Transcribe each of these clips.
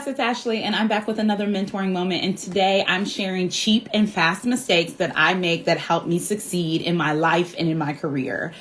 guys, it's Ashley, and I'm back with another mentoring moment. And today I'm sharing cheap and fast mistakes that I make that help me succeed in my life and in my career.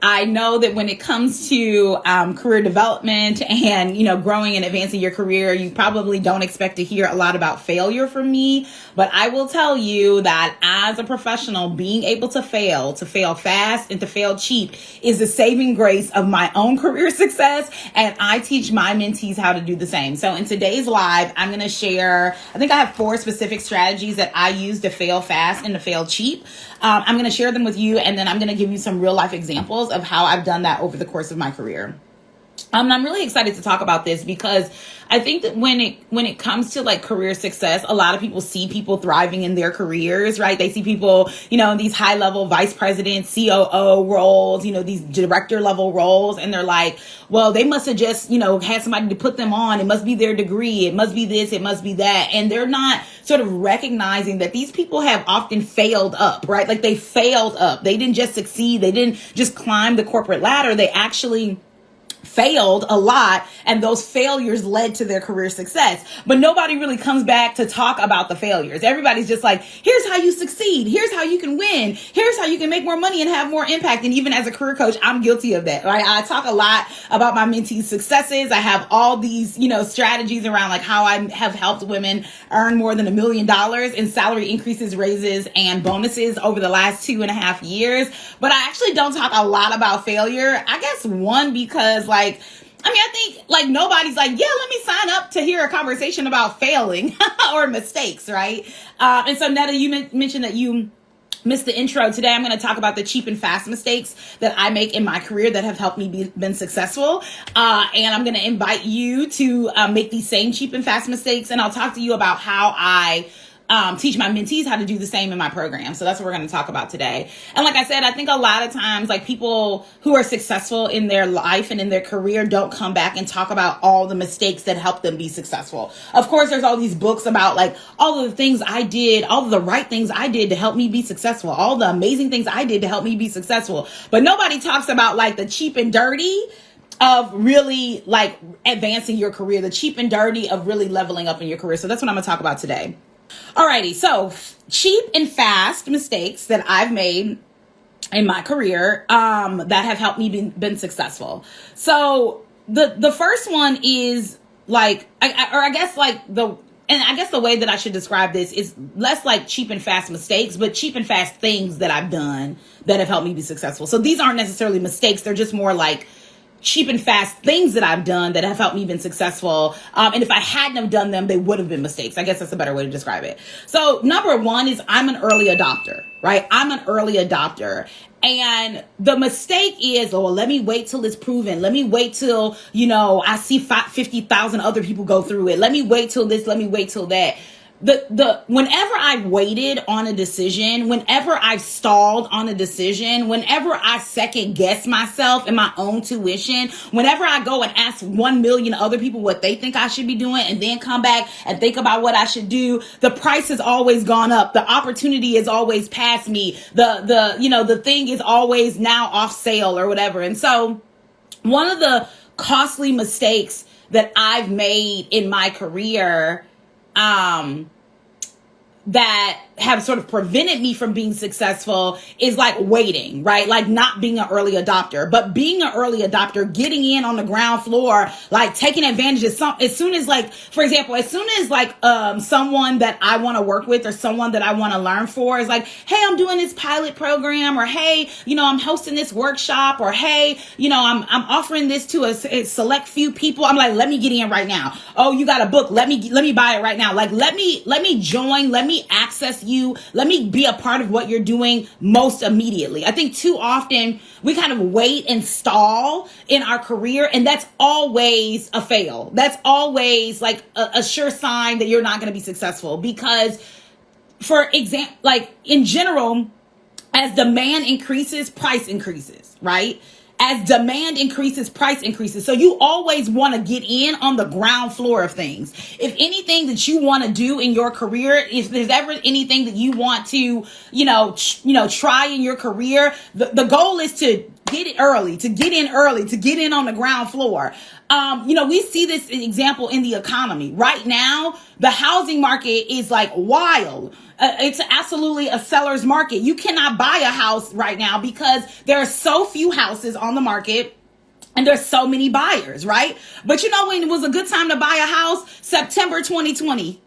I know that when it comes to career development and, growing and advancing your career, you probably don't expect to hear a lot about failure from me. But I will tell you that as a professional, being able to fail fast and to fail cheap is the saving grace of my own career success. And I teach my mentees how to do the same. So in today's live, I'm going to share, I think I have 4 specific strategies that I use to fail fast and to fail cheap. I'm going to share them with you, and then I'm going to give you some real life examples of how I've done that over the course of my career. I'm really excited to talk about this because I think that when it comes to like career success, a lot of people see people thriving in their careers, right? They see people, in these high level vice president, COO roles, these director level roles. And they're like, well, they must have just, had somebody to put them on. It must be their degree. It must be this. It must be that. And they're not sort of recognizing that these people have often failed up, right? Like they failed up. They didn't just succeed. They didn't just climb the corporate ladder. They actually failed a lot, and those failures led to their career success. But nobody really comes back to talk about the failures. Everybody's just like, here's how you succeed. Here's how you can win. Here's how you can make more money and have more impact. And even as a career coach, I'm guilty of that, right? I talk a lot about my mentees' successes. I have all these, strategies around like how I have helped women earn more than $1 million in salary increases, raises, and bonuses over the last 2.5 years. But I actually don't talk a lot about failure. I guess one, because I think nobody's like, yeah, let me sign up to hear a conversation about failing or mistakes, right? And so Netta, you mentioned that you missed the intro. Today, I'm going to talk about the cheap and fast mistakes that I make in my career that have helped me been successful. And I'm going to invite you to make these same cheap and fast mistakes. And I'll talk to you about how I teach my mentees how to do the same in my program. So that's what we're going to talk about today. And like I said, I think a lot of times, people who are successful in their life and in their career don't come back and talk about all the mistakes that help them be successful. Of course, there's all these books about all of the things I did, all of the right things I did to help me be successful, all the amazing things I did to help me be successful. But nobody talks about the cheap and dirty of really advancing your career, the cheap and dirty of really leveling up in your career. So that's what I'm going to talk about today. Alrighty, so cheap and fast mistakes that I've made in my career that have helped me been successful. So the first one is I guess the way that I should describe this is less like cheap and fast mistakes, but cheap and fast things that I've done that have helped me be successful. So these aren't necessarily mistakes; they're just more like cheap and fast things that I've done that have helped me been successful. And if I hadn't have done them, they would have been mistakes. I guess that's a better way to describe it. So number one is I'm an early adopter, right? I'm an early adopter. And the mistake is, let me wait till it's proven. Let me wait till, I see 50,000 other people go through it. Let me wait till this. Let me wait till that. Whenever I've waited on a decision, whenever I've stalled on a decision, whenever I second guess myself and my own tuition, whenever I go and ask 1 million other people what they think I should be doing and then come back and think about what I should do, the price has always gone up. The opportunity is always past me. The thing is always now off sale or whatever. And so one of the costly mistakes that I've made in my career that have sort of prevented me from being successful is waiting, right? Not being an early adopter, but being an early adopter, getting in on the ground floor, taking advantage of as soon as for example, as soon as someone that I want to work with or someone that I want to learn for is hey, I'm doing this pilot program, or hey, I'm hosting this workshop, or hey, I'm offering this to a select few people. I'm let me get in right now. Oh, you got a book. Let me buy it right now. Let me join. Let me access you. Let me be a part of what you're doing most immediately. I think too often we kind of wait and stall in our career, and that's always a fail. That's always a sure sign that you're not going to be successful, because for example, in general, as demand increases, price increases, right? As demand increases, price increases. So you always want to get in on the ground floor of things. If anything that you want to do in your career, if there's ever anything that you want to, try in your career, the goal is to get it early, to get in early, to get in on the ground floor. We see this example in the economy right now. The housing market is like wild. It's absolutely a seller's market. You cannot buy a house right now because there are so few houses on the market and there's so many buyers, right? But when it was a good time to buy a house? September 2020.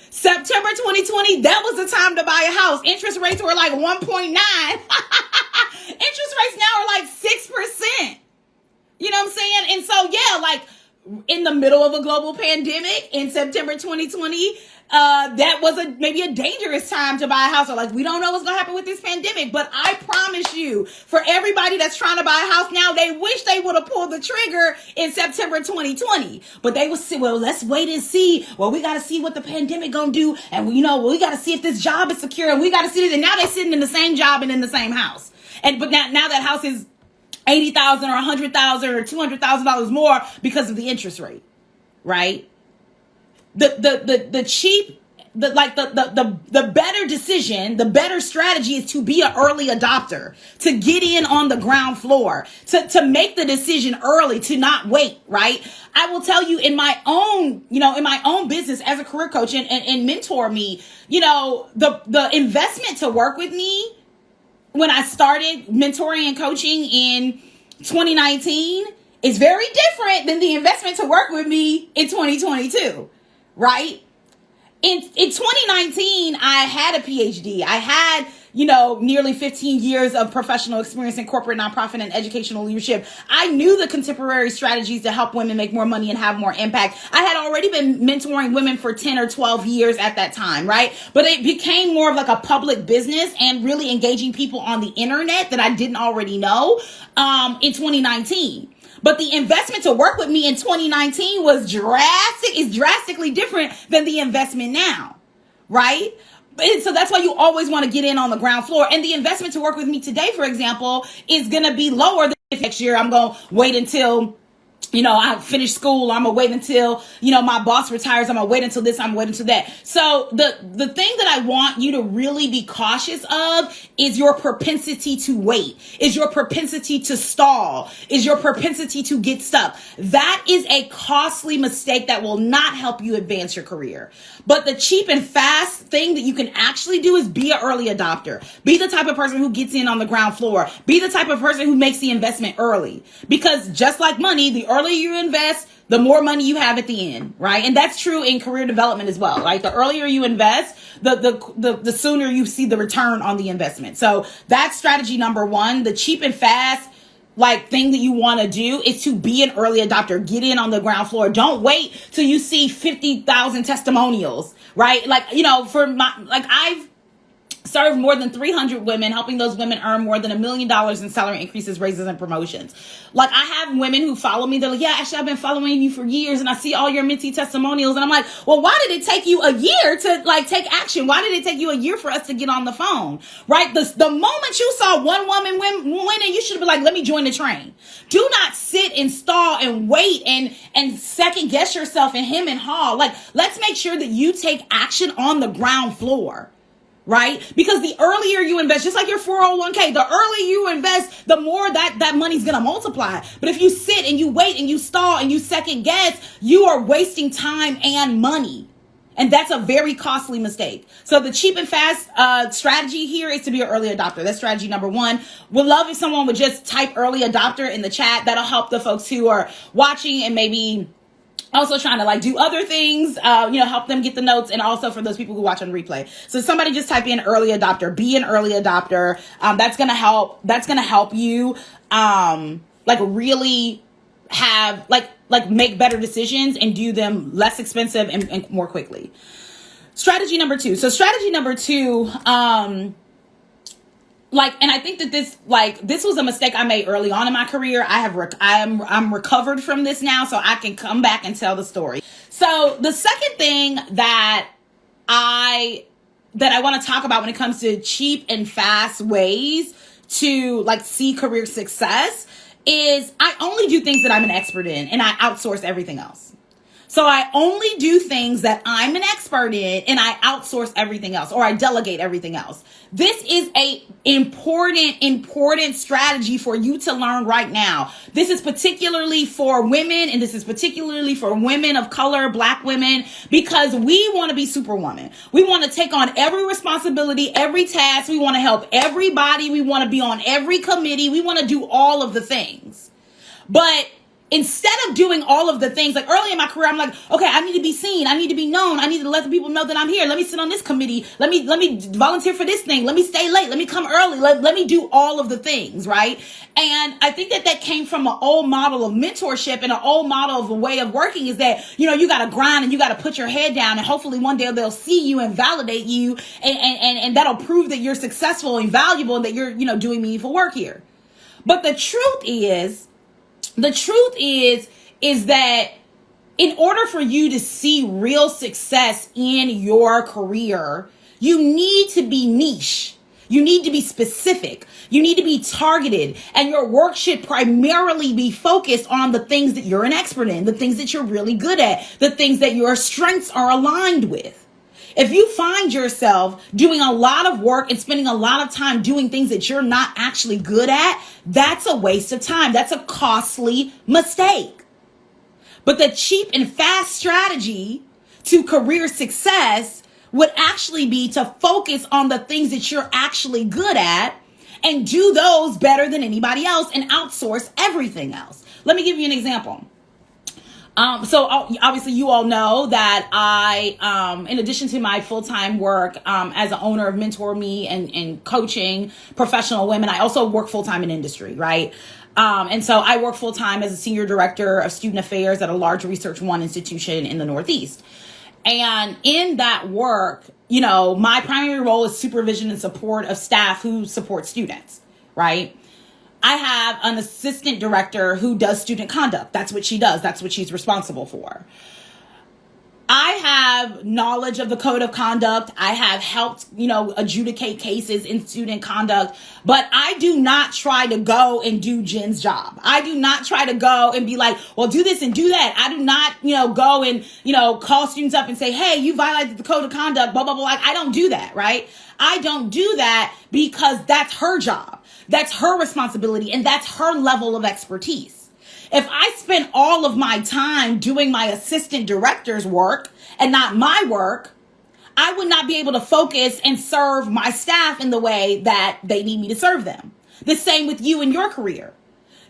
September 2020, that was the time to buy a house. Interest rates were like 1.9. Interest rates now are like 6%. You know what I'm saying? And so, in the middle of a global pandemic in September 2020, that was maybe a dangerous time to buy a house. Or we don't know what's going to happen with this pandemic. But I promise you, for everybody that's trying to buy a house now, they wish they would have pulled the trigger in September 2020. But they would say, well, let's wait and see. Well, we got to see what the pandemic going to do. And, we got to see if this job is secure. And we got to see this. And now they're sitting in the same job and in the same house. But now that house is $80,000 or $100,000 or $200,000 more because of the interest rate, right? The better decision, the better strategy is to be an early adopter, to get in on the ground floor, to make the decision early, to not wait, right? I will tell you in my own business as a career coach and Mentor Me, the investment to work with me when I started mentoring and coaching in 2019 is very different than the investment to work with me in 2022, right? In 2019, I had a PhD. I had, nearly 15 years of professional experience in corporate, nonprofit, and educational leadership. I knew the contemporary strategies to help women make more money and have more impact. I had already been mentoring women for 10 or 12 years at that time, right? But it became more of like a public business and really engaging people on the internet that I didn't already know in 2019. But the investment to work with me in 2019 is drastically different than the investment now, right? And so that's why you always want to get in on the ground floor. And the investment to work with me today, for example, is going to be lower than if next year I'm going to wait until I finish school. I'm going to wait until, my boss retires. I'm going to wait until this. I'm going to wait until that. So the thing that I want you to really be cautious of is your propensity to wait, is your propensity to stall, is your propensity to get stuck. That is a costly mistake that will not help you advance your career. But the cheap and fast thing that you can actually do is be an early adopter. Be the type of person who gets in on the ground floor. Be the type of person who makes the investment early. Because just like money, the earlier you invest, the more money you have at the end, right? And that's true in career development as well. Like the earlier you invest, the sooner you see the return on the investment. So that's strategy number one. The cheap and fast thing that you want to do is to be an early adopter. Get in on the ground floor. Don't wait till you see 50,000 testimonials, right? I've served more than 300 women, helping those women earn more than $1 million in salary increases, raises, and promotions. I have women who follow me. They're like, yeah, Ashley, I've been following you for years and I see all your mentee testimonials. And I'm like, well, why did it take you a year to take action? Why did it take you a year for us to get on the phone, right? The moment you saw one woman winning, you should be like, let me join the train. Do not sit and stall and wait and second guess yourself and hem and haw. Let's make sure that you take action on the ground floor. Right? Because the earlier you invest, just like your 401k, the earlier you invest, the more that money's going to multiply. But if you sit and you wait and you stall and you second guess, you are wasting time and money. And that's a very costly mistake. So the cheap and fast strategy here is to be an early adopter. That's strategy number one. Would love if someone would just type early adopter in the chat. That'll help the folks who are watching and maybe also trying to do other things, help them get the notes, and also for those people who watch on replay. So somebody just type in early adopter, be an early adopter. That's going to help. That's going to help you, really have, make better decisions and do them less expensive and more quickly. Strategy number two. So strategy number two, and I think that this was a mistake I made early on in my career. I'm recovered from this now, so I can come back and tell the story. So the second thing that I want to talk about when it comes to cheap and fast ways to see career success is I only do things that I'm an expert in, and I outsource everything else. So I only do things that I'm an expert in, and I outsource everything else, or I delegate everything else. This is a important strategy for you to learn right now. This is particularly for women, and this is particularly for women of color, Black women, because we want to be superwoman. We want to take on every responsibility, every task. We want to help everybody. We want to be on every committee. We want to do all of the things. But instead of doing all of the things, like early in my career, I'm like, okay, I need to be seen. I need to be known. I need to let the people know that I'm here. Let me sit on this committee. Let me volunteer for this thing. Let me stay late. Let me come early. Let me do all of the things, right? And I think that came from an old model of mentorship and an old model of a way of working is that, you got to grind and you got to put your head down, and hopefully one day they'll see you and validate you, and that'll prove that you're successful and valuable and that you're, doing meaningful work here. But the truth is that in order for you to see real success in your career, you need to be niche. You need to be specific. You need to be targeted. And your work should primarily be focused on the things that you're an expert in, the things that you're really good at, the things that your strengths are aligned with. If you find yourself doing a lot of work and spending a lot of time doing things that you're not actually good at, that's a waste of time. That's a costly mistake. But the cheap and fast strategy to career success would actually be to focus on the things that you're actually good at and do those better than anybody else and outsource everything else. Let me give you an example. So obviously you all know that I, in addition to my full-time work as an owner of Mentor Me and coaching professional women, I also work full-time in industry, right? And so I work full-time as a senior director of student affairs at a large Research One institution in the Northeast. And in that work, my primary role is supervision and support of staff who support students, right? I have an assistant director who does student conduct. That's what she does. That's what she's responsible for. I have knowledge of the code of conduct. I have helped, adjudicate cases in student conduct, but I do not try to go and do Jen's job. I do not try to go and be like, well, do this and do that. I do not, go and, call students up and say, hey, you violated the code of conduct, blah, blah, blah. Like, I don't do that, right? I don't do that because that's her job. That's her responsibility, and that's her level of expertise. If I spend all of my time doing my assistant director's work and not my work, I would not be able to focus and serve my staff in the way that they need me to serve them. The same with you in your career.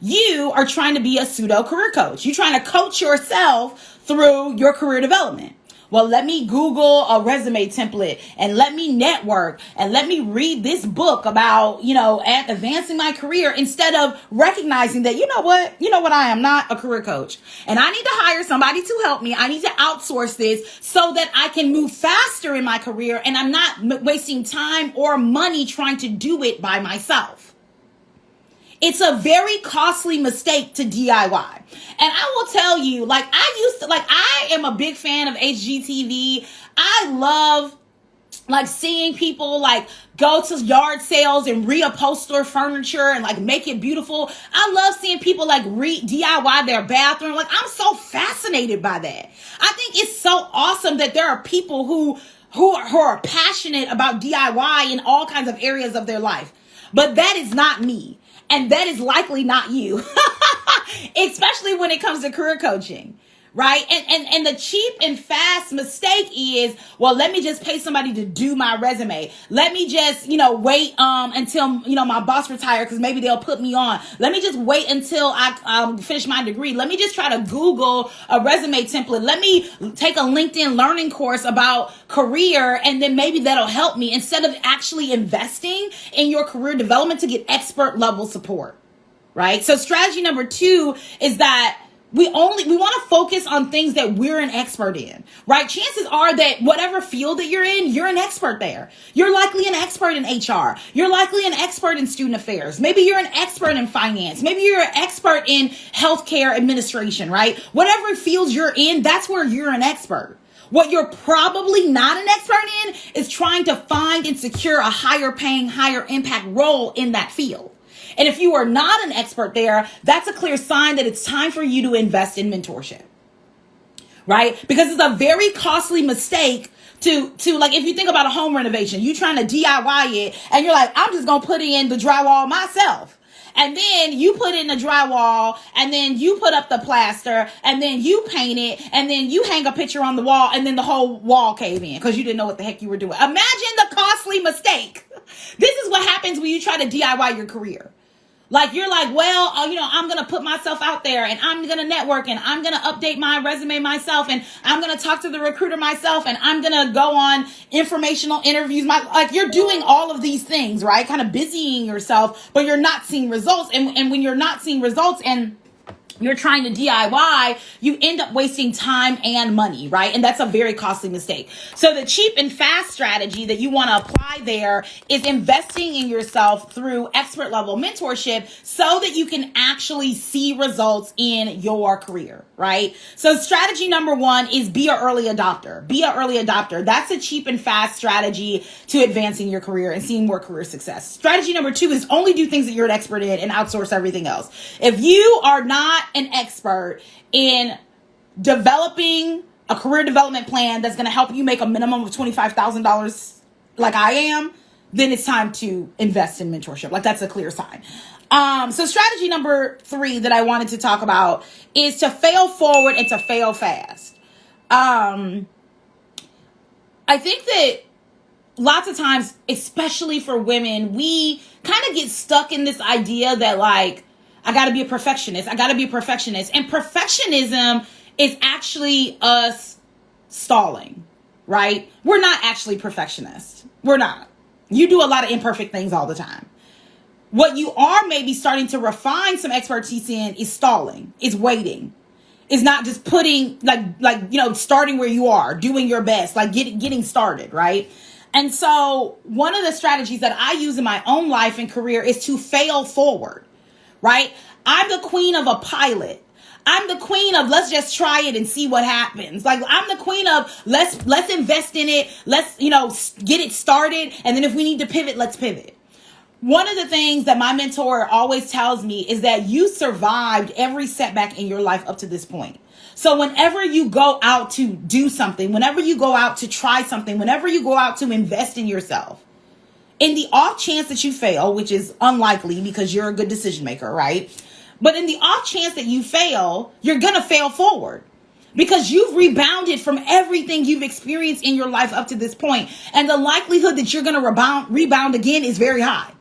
You are trying to be a pseudo career coach. You're trying to coach yourself through your career development. Well, let me Google a resume template and let me network and let me read this book about, advancing my career instead of recognizing that, you know what, I am not a career coach and I need to hire somebody to help me. I need to outsource this so that I can move faster in my career and I'm not wasting time or money trying to do it by myself. It's a very costly mistake to DIY. And I will tell you, I am a big fan of HGTV. I love seeing people go to yard sales and reupholster furniture and make it beautiful. I love seeing people DIY their bathroom. I'm so fascinated by that. I think it's so awesome that there are people who are passionate about DIY in all kinds of areas of their life. But that is not me. And that is likely not you, especially when it comes to career coaching, right? And the cheap and fast mistake is, well, let me just pay somebody to do my resume. Let me just, wait until, my boss retires because maybe they'll put me on. Let me just wait until I finish my degree. Let me just try to Google a resume template. Let me take a LinkedIn learning course about career, and then maybe that'll help me instead of actually investing in your career development to get expert level support, right? So strategy number 2 is that we want to focus on things that we're an expert in, right? Chances are that whatever field that you're in, you're an expert there. You're likely an expert in HR. You're likely an expert in student affairs. Maybe you're an expert in finance. Maybe you're an expert in healthcare administration, right? Whatever fields you're in, that's where you're an expert. What you're probably not an expert in is trying to find and secure a higher paying, higher impact role in that field. And if you are not an expert there, that's a clear sign that it's time for you to invest in mentorship, right? Because it's a very costly mistake to like, if you think about a home renovation, you trying to DIY it and you're like, I'm just going to put in the drywall myself. And then you put in the drywall, and then you put up the plaster, and then you paint it, and then you hang a picture on the wall, and then the whole wall cave in because you didn't know what the heck you were doing. Imagine the costly mistake. This is what happens when you try to DIY your career. Like, you're like, well, I'm going to put myself out there, and I'm going to network, and I'm going to update my resume myself, and I'm going to talk to the recruiter myself, and I'm going to go on informational interviews. Like, you're doing all of these things, right? Kind of busying yourself, but you're not seeing results. And when you're not seeing results and you're trying to DIY, you end up wasting time and money, right? And that's a very costly mistake. So the cheap and fast strategy that you want to apply there is investing in yourself through expert level mentorship so that you can actually see results in your career, right? So strategy number 1 is be an early adopter. Be an early adopter. That's a cheap and fast strategy to advancing your career and seeing more career success. Strategy number 2 is only do things that you're an expert in and outsource everything else. If you are not an expert in developing a career development plan that's going to help you make a minimum of $25,000 like I am, then it's time to invest in mentorship. Like, that's a clear sign. So strategy number 3 that I wanted to talk about is to fail forward and to fail fast. I think that lots of times, especially for women, we kind of get stuck in this idea that, like, I got to be a perfectionist. I got to be a perfectionist. And perfectionism is actually us stalling, right? We're not actually perfectionists. We're not. You do a lot of imperfect things all the time. What you are maybe starting to refine some expertise in is stalling, is waiting. Is not just putting, starting where you are, doing your best, like getting started, right? And so one of the strategies that I use in my own life and career is to fail forward. Right? I'm the queen of a pilot. I'm the queen of let's just try it and see what happens. Like, I'm the queen of let's invest in it. Let's, get it started. And then if we need to pivot, let's pivot. One of the things that my mentor always tells me is that you survived every setback in your life up to this point. So whenever you go out to do something, whenever you go out to try something, whenever you go out to invest in yourself, in the off chance that you fail, which is unlikely because you're a good decision maker, right? But in the off chance that you fail, you're going to fail forward because you've rebounded from everything you've experienced in your life up to this point. And the likelihood that you're going to rebound again is very high,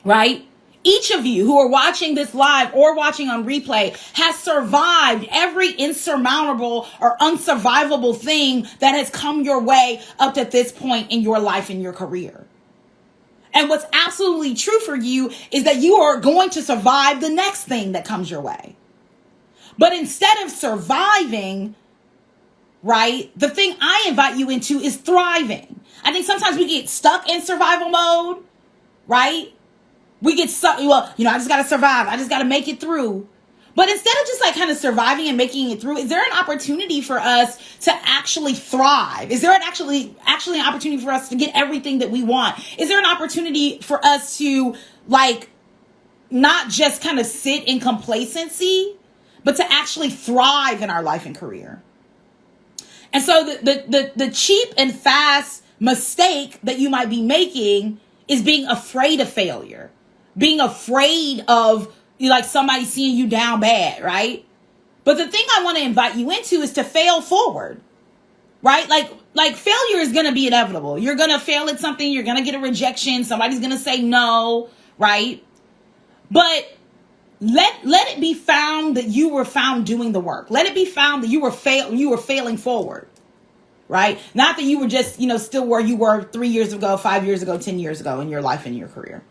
right? Each of you who are watching this live or watching on replay has survived every insurmountable or unsurvivable thing that has come your way up to this point in your life and your career. And what's absolutely true for you is that you are going to survive the next thing that comes your way. But instead of surviving, right, the thing I invite you into is thriving. I think sometimes we get stuck in survival mode, right? We get stuck, I just got to survive. I just got to make it through. But instead of just like kind of surviving and making it through, is there an opportunity for us to actually thrive? Is there actually an opportunity for us to get everything that we want? Is there an opportunity for us to like not just kind of sit in complacency, but to actually thrive in our life and career? And so the cheap and fast mistake that you might be making is being afraid of failure, being afraid of like somebody seeing you down bad, right? But the thing I want to invite you into is to fail forward, right? Like failure is going to be inevitable. You're going to fail at something. You're going to get a rejection. Somebody's going to say no, right? But let it be found that you were found doing the work. Let it be found that you were failing forward, right? Not that you were just, still where you were 3 years ago, 5 years ago, 10 years ago in your life and your career.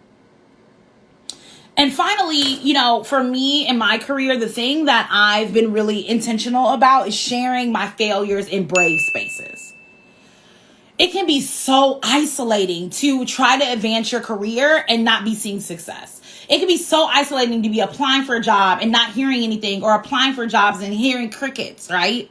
And finally, for me in my career, the thing that I've been really intentional about is sharing my failures in brave spaces. It can be so isolating to try to advance your career and not be seeing success. It can be so isolating to be applying for a job and not hearing anything, or applying for jobs and hearing crickets, right?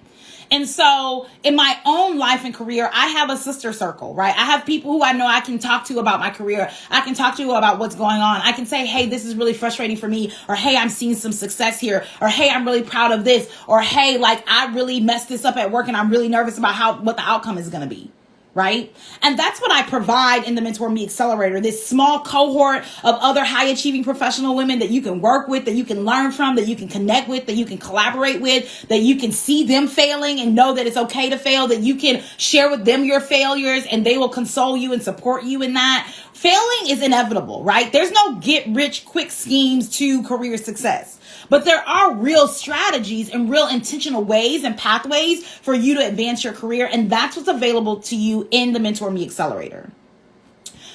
And so in my own life and career, I have a sister circle, right? I have people who I know I can talk to about my career. I can talk to about what's going on. I can say, hey, this is really frustrating for me. Or, hey, I'm seeing some success here. Or, hey, I'm really proud of this. Or, hey, like I really messed this up at work and I'm really nervous about what the outcome is going to be. Right? And that's what I provide in the Mentor Me Accelerator, this small cohort of other high achieving professional women that you can work with, that you can learn from, that you can connect with, that you can collaborate with, that you can see them failing and know that it's okay to fail, that you can share with them your failures and they will console you and support you in that. Failing is inevitable, right? There's no get rich quick schemes to career success. But there are real strategies and real intentional ways and pathways for you to advance your career. And that's what's available to you in the Mentor Me Accelerator.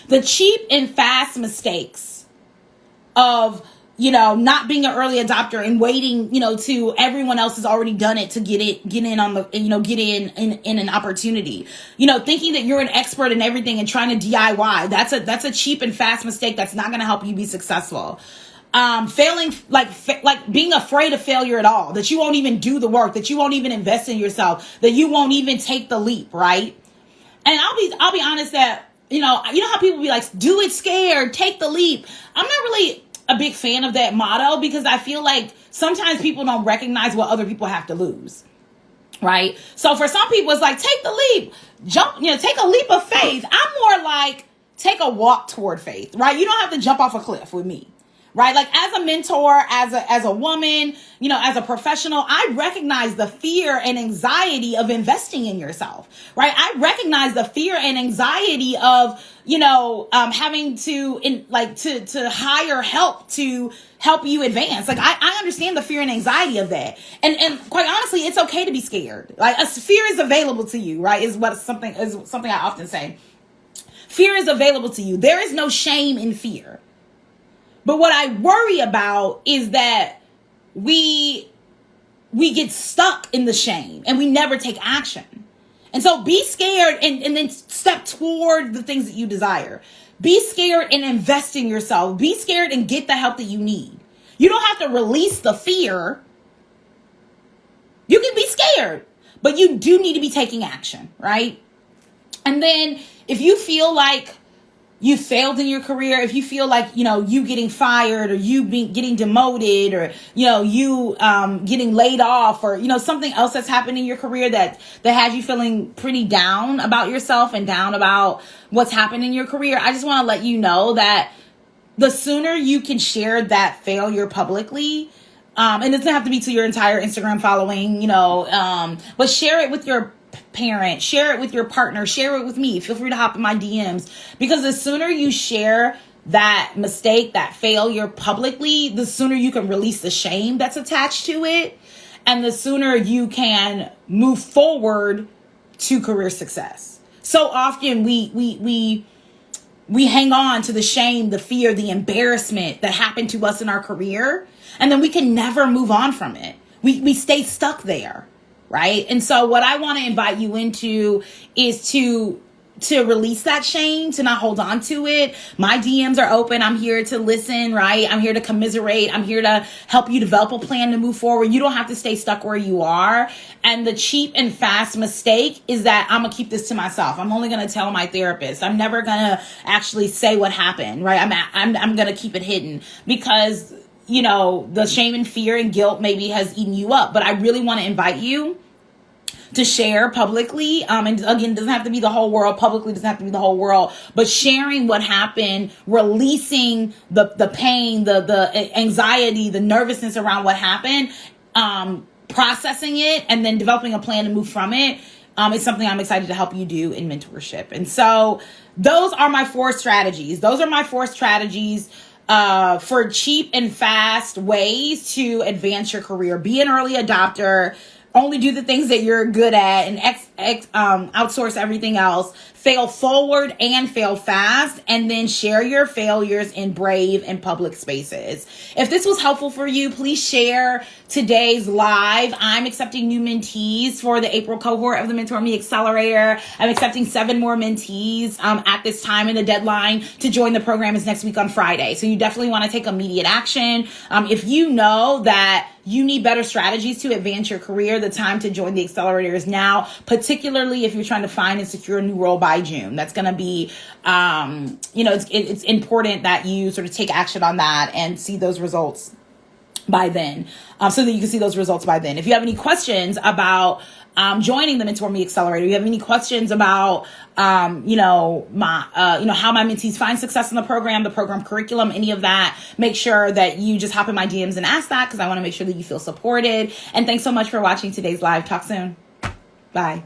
The cheap and fast mistakes of, not being an early adopter and waiting, to everyone else has already done it to get in on the, get in an opportunity, thinking that you're an expert in everything and trying to DIY. That's a cheap and fast mistake. That's not going to help you be successful. Failing, like being afraid of failure at all, that you won't even do the work, that you won't even invest in yourself, that you won't even take the leap, right? And I'll be honest that, you know how people be like, do it scared, take the leap. I'm not really a big fan of that motto because I feel like sometimes people don't recognize what other people have to lose, right? So for some people, it's like, take the leap, jump, take a leap of faith. I'm more like, take a walk toward faith, right? You don't have to jump off a cliff with me. Right? Like as a mentor, as a woman, as a professional, I recognize the fear and anxiety of investing in yourself, right? I recognize the fear and anxiety of, having to to hire help to help you advance. Like I understand the fear and anxiety of that. And quite honestly, it's okay to be scared. Like a fear is available to you, right? Is something I often say. Fear is available to you. There is no shame in fear. But what I worry about is that we get stuck in the shame and we never take action. And so be scared and then step toward the things that you desire. Be scared and invest in yourself. Be scared and get the help that you need. You don't have to release the fear. You can be scared, but you do need to be taking action, right? And then if you feel like you failed in your career, if you feel like, you getting fired or you getting demoted or, you getting laid off or, something else that's happened in your career that has you feeling pretty down about yourself and down about what's happened in your career, I just want to let you know that the sooner you can share that failure publicly, and it doesn't have to be to your entire Instagram following, but share it with your parent, share it with your partner, share it with me. Feel free to hop in my DMs, because the sooner you share that mistake, that failure publicly, the sooner you can release the shame that's attached to it, and the sooner you can move forward to career success. So often we hang on to the shame, the fear, the embarrassment that happened to us in our career, and then we can never move on from it. We stay stuck there. Right? And so what I want to invite you into is to release that shame, to not hold on to it. My DMs are open. I'm here to listen, right? I'm here to commiserate. I'm here to help you develop a plan to move forward. You don't have to stay stuck where you are. And the cheap and fast mistake is that I'm going to keep this to myself. I'm only going to tell my therapist. I'm never going to actually say what happened, right? I'm going to keep it hidden because the shame and fear and guilt maybe has eaten you up. But I really want to invite you to share publicly. And again, it doesn't have to be the whole world. Publicly doesn't have to be the whole world. But sharing what happened, releasing the pain, the anxiety, the nervousness around what happened, processing it, and then developing a plan to move from it. Is something I'm excited to help you do in mentorship. And so those are my 4 strategies. For cheap and fast ways to advance your career. Be an early adopter. Only do the things that you're good at and outsource everything else, fail forward and fail fast, and then share your failures in brave and public spaces. If this was helpful for you, please share today's live. I'm accepting new mentees for the April cohort of the Mentor Me Accelerator. I'm accepting 7 more mentees at this time, and the deadline to join the program is next week on Friday. So you definitely want to take immediate action. If you know that you need better strategies to advance your career, the time to join the accelerator is now, particularly if you're trying to find and secure a new role by June. That's going to be, it's important that you sort of take action on that and see those results by then, so that you can see those results by then. If you have any questions about joining the Mentor Me Accelerator, you have any questions about, how my mentees find success in the program curriculum, any of that, make sure that you just hop in my DMs and ask that, because I want to make sure that you feel supported. And thanks so much for watching today's live. Talk soon. Bye.